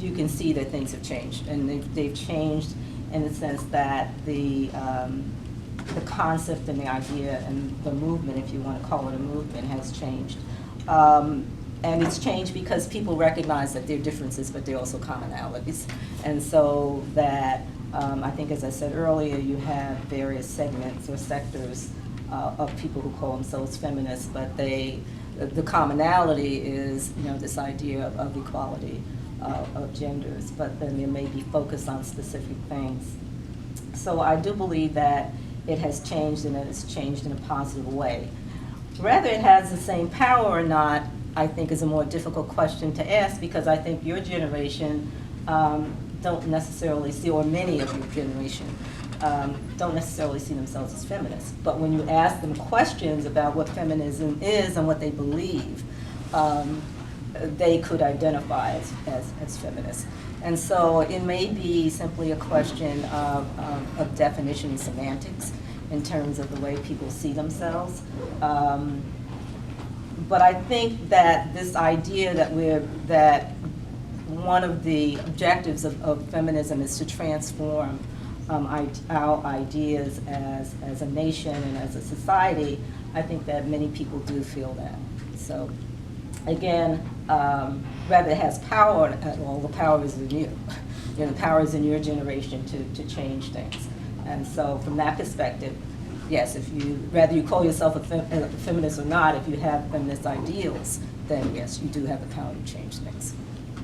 you can see that things have changed, and they've changed in the sense that the concept and the idea and the movement, if you want to call it a movement, has changed. And it's changed because people recognize that there are differences, but there are also commonalities. And so that, I think as I said earlier, you have various segments or sectors of people who call themselves feminists, but the commonality is, this idea of equality of genders, but then there may be focus on specific things. So I do believe that it has changed, and that it's changed in a positive way. Whether it has the same power or not, I think is a more difficult question to ask, because I think your generation don't necessarily see, or many of your generation, don't necessarily see themselves as feminists. But when you ask them questions about what feminism is and what they believe, they could identify as feminists. And so it may be simply a question of definition and semantics in terms of the way people see themselves. But I think that this idea that one of the objectives of feminism is to transform our ideas as a nation and as a society, I think that many people do feel that. So again, whether it has power at all, the power is in you. The power is in your generation to change things. And so from that perspective, yes, whether you call yourself a feminist or not, if you have feminist ideals, then yes, you do have the power to change things.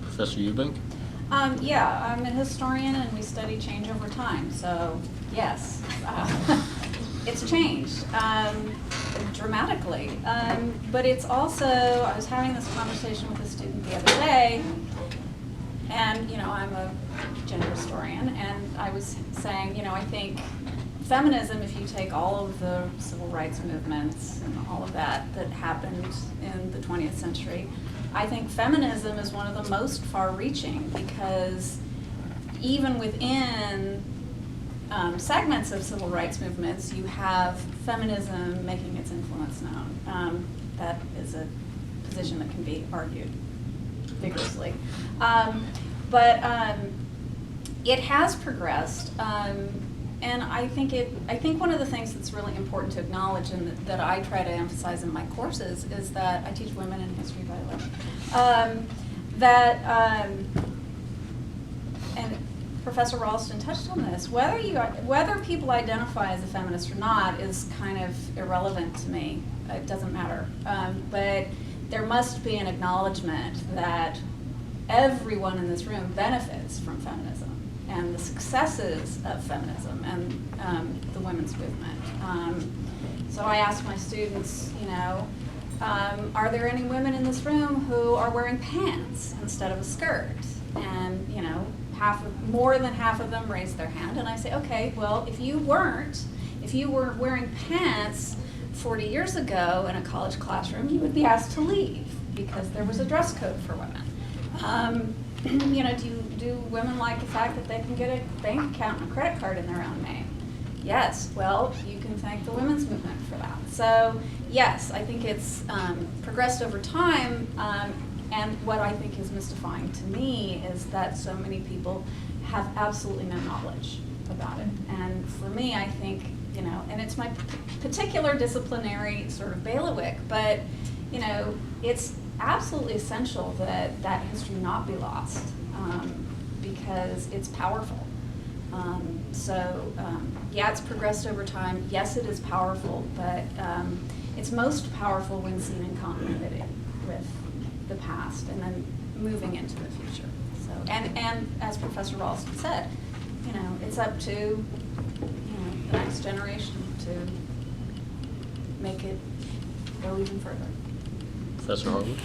Professor Eubank? Yeah, I'm a historian and we study change over time, so yes, it's changed dramatically. But it's also, I was having this conversation with a student the other day, and I'm a gender historian, and I was saying, I think feminism, if you take all of the civil rights movements and all of that happened in the 20th century, I think feminism is one of the most far-reaching, because even within segments of civil rights movements, you have feminism making its influence known. That is a position that can be argued vigorously. But it has progressed. And I think one of the things that's really important to acknowledge, and that I try to emphasize in my courses, is that I teach women in history, by the way, and Professor Ralston touched on this, whether people identify as a feminist or not is kind of irrelevant to me. It doesn't matter. But there must be an acknowledgement that everyone in this room benefits from feminism and the successes of feminism and the women's movement. So I ask my students, are there any women in this room who are wearing pants instead of a skirt? And more than half of them raise their hand, and I say, okay, well, if you were wearing pants 40 years ago in a college classroom, you would be asked to leave because there was a dress code for women. Do women like the fact that they can get a bank account and a credit card in their own name? Yes. Well, you can thank the women's movement for that. So yes, I think it's progressed over time, and what I think is mystifying to me is that so many people have absolutely no knowledge about it. And for me, I think, and it's my particular disciplinary sort of bailiwick, but it's absolutely essential that that history not be lost, because it's powerful. Yeah, it's progressed over time. Yes, it is powerful, but it's most powerful when seen in continuity with the past and then moving into the future. So, and as Professor Ralston said, it's up to the next generation to make it go even further. Professor Harwood?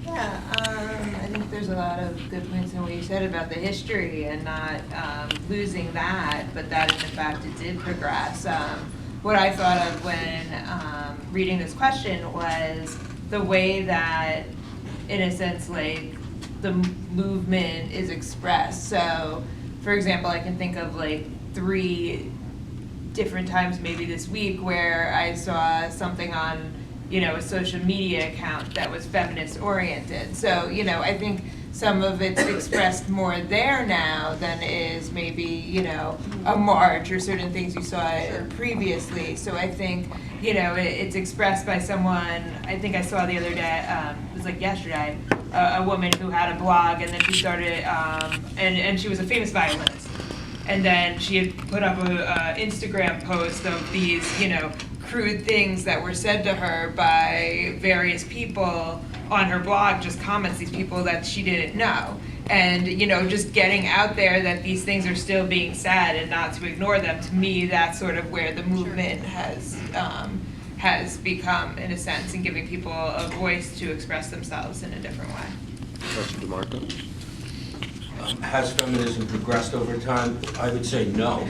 Yeah, I think there's a lot of good points in what you said about the history and not losing that, but that in fact it did progress. What I thought of when reading this question was the way that, in a sense, like the movement is expressed. So, for example, I can think of like 3 different times maybe this week where I saw something on a social media account that was feminist oriented. So, I think some of it's expressed more there now than it is maybe, you know, a march or certain things you saw previously. So I think, you know, it's expressed by someone. I think I saw the other day, it was like yesterday, a woman who had a blog, and then she started, and she was a famous violinist. And then she had put up a Instagram post of these, you know, crude things that were said to her by various people on her blog, just comments, these people that she didn't know. And, you know, just getting out there that these things are still being said and not to ignore them, to me, that's sort of where the movement has become, in a sense, and giving people a voice to express themselves in a different way. Professor DeMarco? Has feminism progressed over time? I would say no.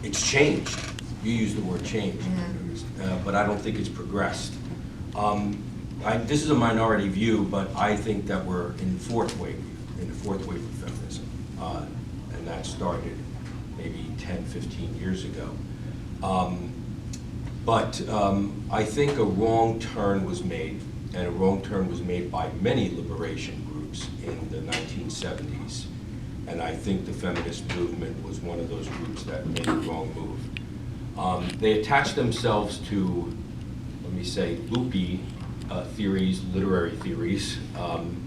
It's changed. You use the word change, but I don't think it's progressed. This is a minority view, but I think that we're in the fourth wave of feminism, and that started maybe 10, 15 years ago. But I think a wrong turn was made, and a wrong turn was made by many liberation groups in the 1970s. And I think the feminist movement was one of those groups that made the wrong move. They attached themselves to, let me say, loopy theories, literary theories,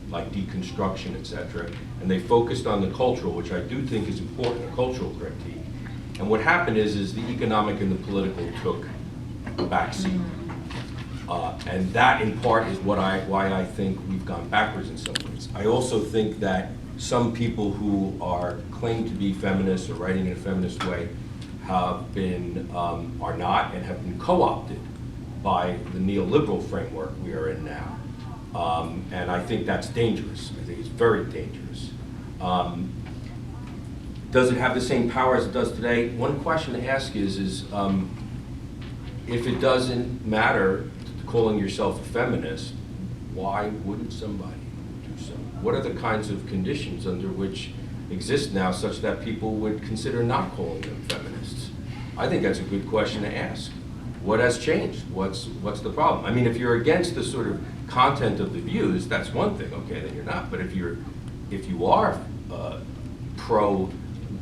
like deconstruction, etc. And they focused on the cultural, which I do think is important, a cultural critique. And what happened is the economic and the political took a backseat. And that, in part, is why I think we've gone backwards in some ways. I also think that some people who claim to be feminists or writing in a feminist way have been, are not, and have been co-opted by the neoliberal framework we are in now. And I think that's dangerous. I think it's very dangerous. Does it have the same power as it does today? One question to ask is if it doesn't matter calling yourself a feminist, why wouldn't somebody do so? What are the kinds of conditions under which exist now such that people would consider not calling them feminists? I think that's a good question to ask. What has changed? What's the problem? I mean, if you're against the sort of content of the views, that's one thing. Okay, then you're not. But if you are pro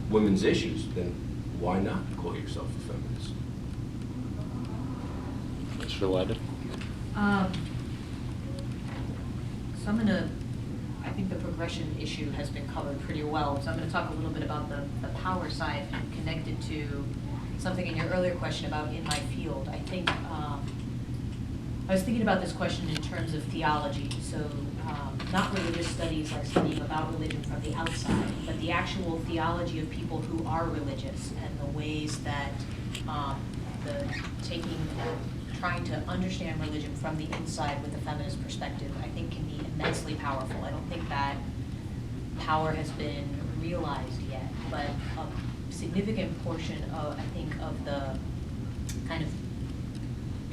women's issues, then why not call yourself a feminist? Mr. Leiden? So I think the progression issue has been covered pretty well. So I'm going to talk a little bit about the power side connected to something in your earlier question about in my field. I think, I was thinking about this question in terms of theology. So not religious studies like studying about religion from the outside, but the actual theology of people who are religious and the ways that trying to understand religion from the inside with a feminist perspective, I think can be immensely powerful. I don't think that power has been realized yet, but a significant portion of, I think, of the kind of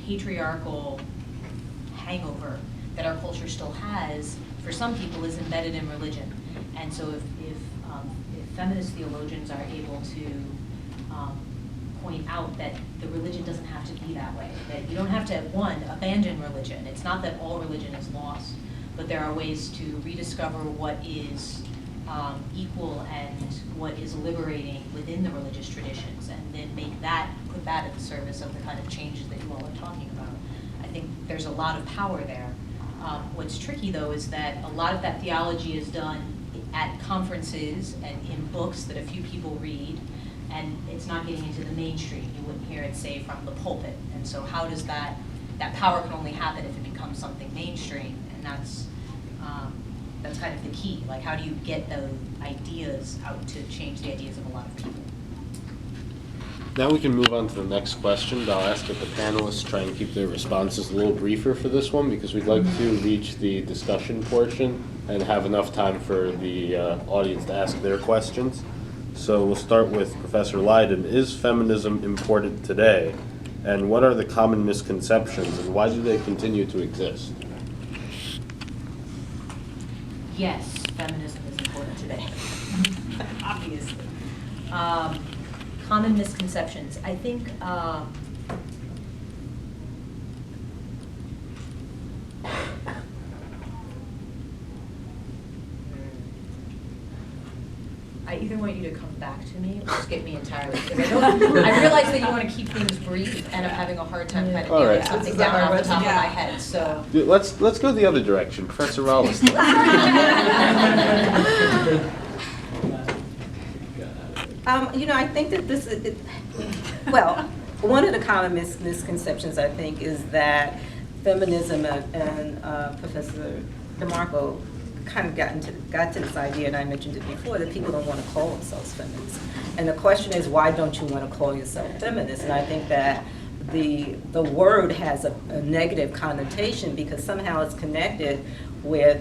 patriarchal hangover that our culture still has, for some people, is embedded in religion. And so if feminist theologians are able to point out that the religion doesn't have to be that way, that you don't have to, one, abandon religion. It's not that all religion is lost, but there are ways to rediscover what is equal and what is liberating within the religious traditions, and then put that at the service of the kind of changes that you all are talking about. I think there's a lot of power there. What's tricky, though, is that a lot of that theology is done at conferences and in books that a few people read, and it's not getting into the mainstream. You wouldn't hear it, say, from the pulpit. And so how does that power can only happen if it becomes something mainstream, and that's kind of the key. Like, how do you get those ideas out to change the ideas of a lot of people? Now we can move on to the next question, but I'll ask that the panelists try and keep their responses a little briefer for this one, because we'd like to reach the discussion portion and have enough time for the audience to ask their questions. So we'll start with Professor Leiden. Is feminism important today? And what are the common misconceptions, and why do they continue to exist? Yes, feminism is important today, obviously. Common misconceptions. I think I either want you to come back to me or skip me entirely, because I realize that you want to keep things brief, and I'm having a hard time kind of All getting right. something down off the top of my head, so. Let's go the other direction. Professor Rollis. You know, I think that this is, well, one of the common misconceptions, I think, is that feminism and Professor DeMarco kind of got to this idea, and I mentioned it before, that people don't want to call themselves feminists. And the question is, why don't you want to call yourself feminist? And I think that the word has a negative connotation because somehow it's connected with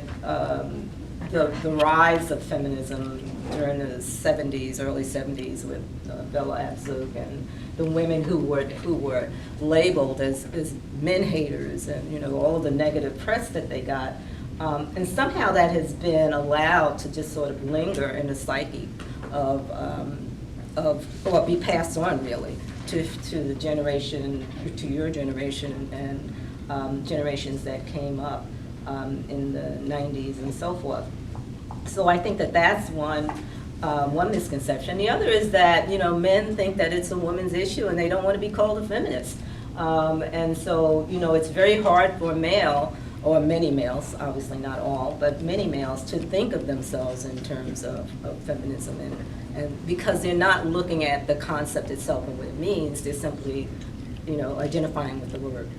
the rise of feminism during the 70s, early 70s, with Bella Abzug and the women who were labeled as men haters, and you know, all the negative press that they got. And somehow that has been allowed to just sort of linger in the psyche or be passed on really to the generation, to your generation and generations that came up in the 90s and so forth. So I think that that's one misconception. The other is that, you know, men think that it's a woman's issue and they don't want to be called a feminist. And so, you know, it's very hard for a male, or many males, obviously not all, but many males, to think of themselves in terms of feminism. And because they're not looking at the concept itself and what it means, they're simply, you know, identifying with the word.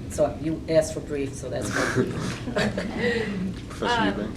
So you asked for brief, so that's what. Professor Eubank.